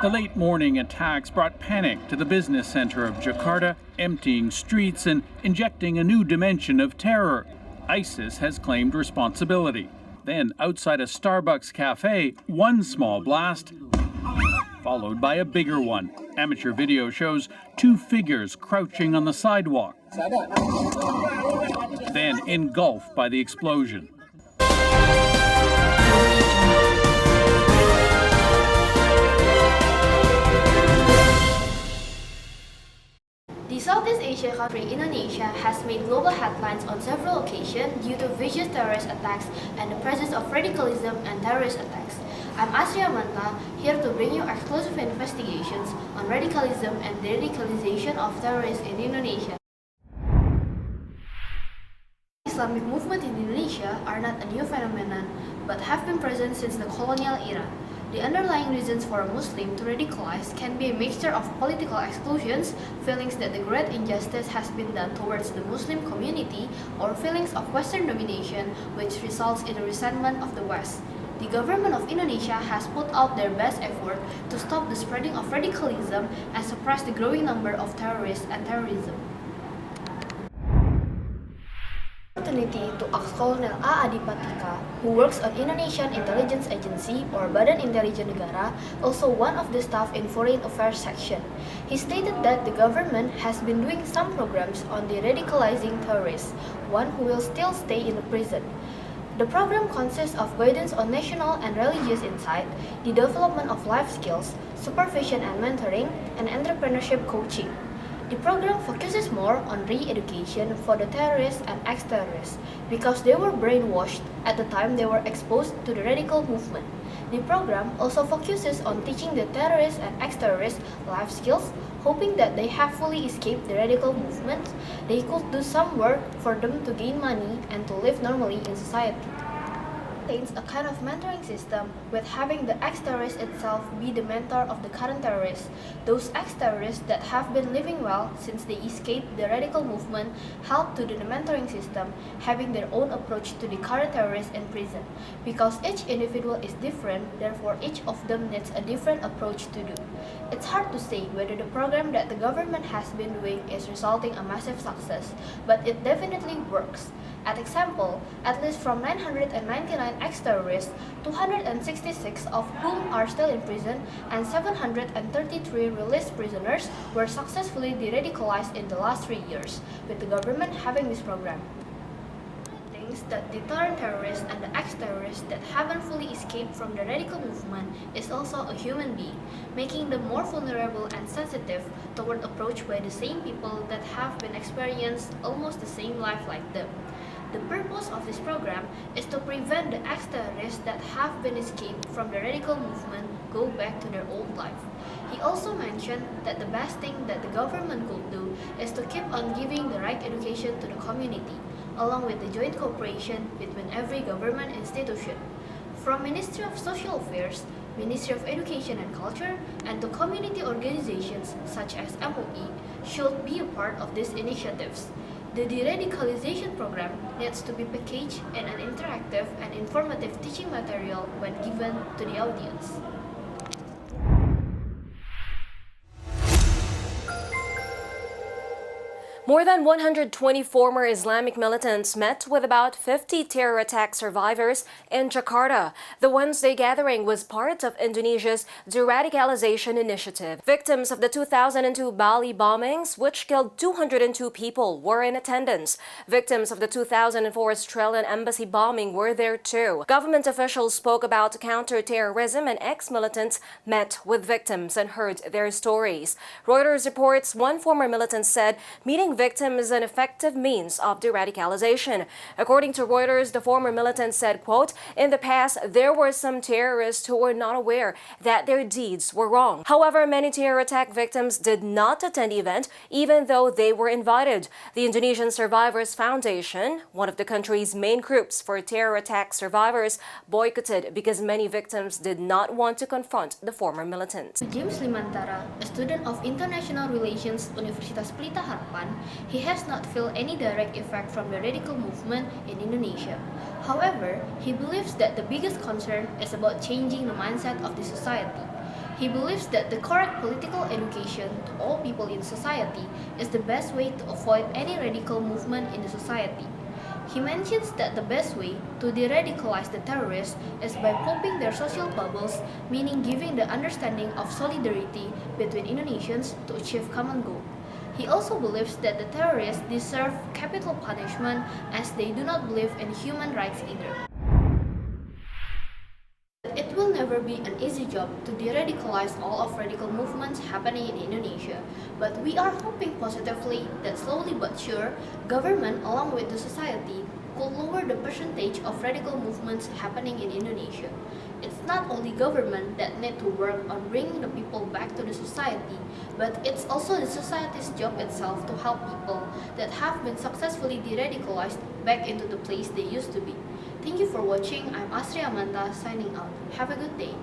The late morning attacks brought panic to the business center of Jakarta, emptying streets and injecting a new dimension of terror. ISIS has claimed responsibility. Then, outside a Starbucks cafe, one small blast, followed by a bigger one. Amateur video shows two figures crouching on the sidewalk, then engulfed by the explosion. The Southeast Asia country Indonesia has made global headlines on several occasions due to vicious terrorist attacks and the presence of radicalism and terrorist attacks. I'm Asri Amanta, here to bring you exclusive investigations on radicalism and the radicalization of terrorists in Indonesia. Islamic movement in Indonesia are not a new phenomenon, but have been present since the colonial era. The underlying reasons for a Muslim to radicalize can be a mixture of political exclusions, feelings that the great injustice has been done towards the Muslim community, or feelings of Western domination, which results in a resentment of the West. The government of Indonesia has put out their best effort to stop the spreading of radicalism and suppress the growing number of terrorists and terrorism. Opportunity to ask Colonel A. Adipatika, who works on Indonesian Intelligence Agency or Badan Intelijen Negara, also one of the staff in Foreign Affairs section. He stated that the government has been doing some programs on the radicalizing terrorists, one who will still stay in the prison. The program consists of guidance on national and religious insight, the development of life skills, supervision and mentoring, and entrepreneurship coaching. The program focuses more on re-education for the terrorists and ex-terrorists because they were brainwashed at the time they were exposed to the radical movement. The program also focuses on teaching the terrorists and ex-terrorists life skills, hoping that they have fully escaped the radical movement, they could do some work for them to gain money and to live normally in society. Contains a kind of mentoring system with having the ex-terrorist itself be the mentor of the current terrorists. Those ex-terrorists that have been living well since they escaped the radical movement help to do the mentoring system, having their own approach to the current terrorists in prison. Because each individual is different, therefore each of them needs a different approach to do. It's hard to say whether the program that the government has been doing is resulting a massive success, but it definitely works. As example, at least from 999 ex-terrorists, 266 of whom are still in prison and 733 released prisoners were successfully de-radicalized in the last 3 years, with the government having this program. That deter terrorists and the ex-terrorists that haven't fully escaped from the radical movement is also a human being, making them more vulnerable and sensitive toward approach by the same people that have been experienced almost the same life like them. The purpose of this program is to prevent the ex-terrorists that have been escaped from the radical movement go back to their old life. He also mentioned that the best thing that the government could do is to keep on giving the right education to the community, along with the joint cooperation between every government institution. From Ministry of Social Affairs, Ministry of Education and Culture, and to community organizations such as MUI should be a part of these initiatives. The de-radicalization program needs to be packaged in an interactive and informative teaching material when given to the audience. More than 120 former Islamic militants met with about 50 terror attack survivors in Jakarta. The Wednesday gathering was part of Indonesia's de-radicalization initiative. Victims of the 2002 Bali bombings, which killed 202 people, were in attendance. Victims of the 2004 Australian embassy bombing were there too. Government officials spoke about counter-terrorism, and ex-militants met with victims and heard their stories. Reuters reports one former militant said meeting victims is an effective means of de-radicalization. According to Reuters, the former militant said, quote, "In the past, there were some terrorists who were not aware that their deeds were wrong. However, many terror attack victims did not attend the event, even though they were invited." The Indonesian Survivors Foundation, one of the country's main groups for terror attack survivors, boycotted because many victims did not want to confront the former militant. James Limantara, a student of International Relations Universitas Pelita Harapan, he has not felt any direct effect from the radical movement in Indonesia. However, he believes that the biggest concern is about changing the mindset of the society. He believes that the correct political education to all people in society is the best way to avoid any radical movement in the society. He mentions that the best way to de-radicalize the terrorists is by popping their social bubbles, meaning giving the understanding of solidarity between Indonesians to achieve common goal. He also believes that the terrorists deserve capital punishment as they do not believe in human rights either. It will never be an easy job to de-radicalize all of radical movements happening in Indonesia, but we are hoping positively that slowly but sure, government along with the society could lower the percentage of radical movements happening in Indonesia. It's not only government that need to work on bringing the people back to the society, but it's also the society's job itself to help people that have been successfully de-radicalized back into the place they used to be. Thank you for watching. I'm Asri Amanta signing out. Have a good day.